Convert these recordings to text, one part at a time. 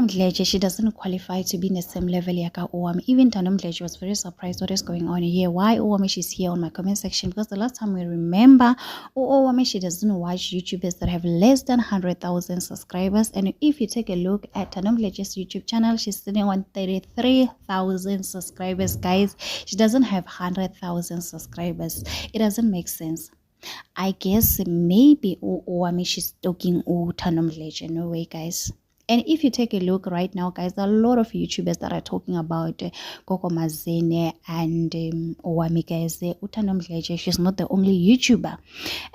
Mdletshe, she doesn't qualify to be in the same level yaka Owami. Even Thando Mdletshe was very surprised what is going on here. Why Owami she's here on my comment section? Because the last time we remember, Owami, she doesn't watch YouTubers that have less than 100,000 subscribers. And if you take a look at Thando Mdletshe's YouTube channel, she's sitting on 33,000 subscribers, guys. She doesn't have 100,000 subscribers. It doesn't make sense. I guess maybe Owami she's talking Thando Mdletshe. No way, guys. And if you take a look right now, guys, there are a lot of YouTubers that are talking about Koko Mazene and Owami, guys. Thando Mdletshe, she's not the only YouTuber.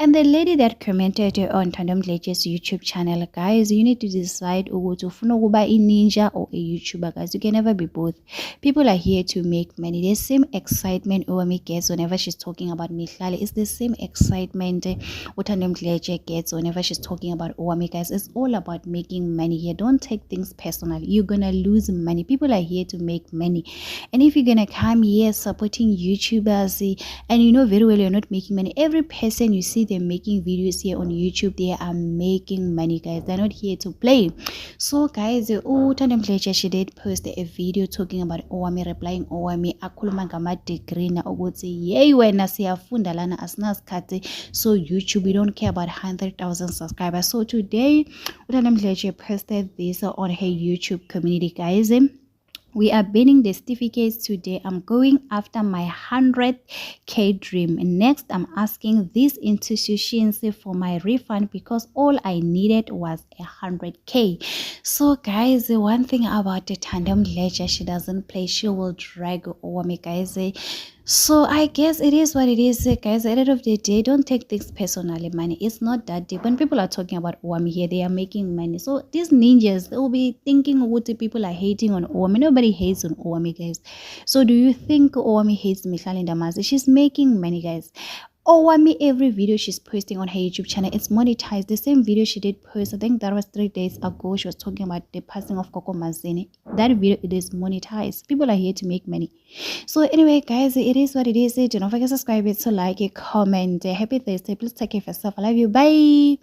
And the lady that commented on Thando Mdletshe's YouTube channel, guys, you need to decide to ufuna ukuba a ninja or a YouTuber, guys. You can never be both. People are here to make money. The same excitement Owami gets whenever she's talking about Mihlali is the same excitement Thando Mdletshe gets whenever she's talking about Owami, guys. It's all about making money here. Don't take things personally. You're gonna lose money. People are here to make money, and if you're gonna come here supporting YouTubers and you know very well you're not making money, every person you see them making videos here on YouTube, they are making money, guys. They're not here to play. So guys, Thando Mdletshe, she did post a video talking about Owami, replying Owami akhuluma ngama degree na ukuthi yey wena siyafunda lana asinasikhathi, so YouTube, we don't care about 100,000 subscribers. So today Thando Mdletshe posted this on her YouTube community, guys. We are banning the certificates today. I'm going after my 100K dream. Next, I'm asking these institutions for my refund because all I needed was 100K. So guys, one thing about the Thando Mdletshe, she doesn't play. She will drag Owami, guys. So I guess it is what it is, guys. At the end of the day, don't take things personally, money. It's not that deep. When people are talking about Owami here, they are making money. So these ninjas, they will be thinking what the people are hating on Owami. Nobody hates on Owami, guys. So do you think Owami hates Mihlali Ndamase? She's making money, guys. Owami, every video she's posting on her YouTube channel, it's monetized. The same video she did post, I think that was 3 days ago, she was talking about the passing of Koko Mazene. That video, it is monetized. People are here to make money. So anyway, guys, it is what it is. Do not forget to subscribe, to like, comment. Happy Thursday. Please take care of yourself. I love you. Bye.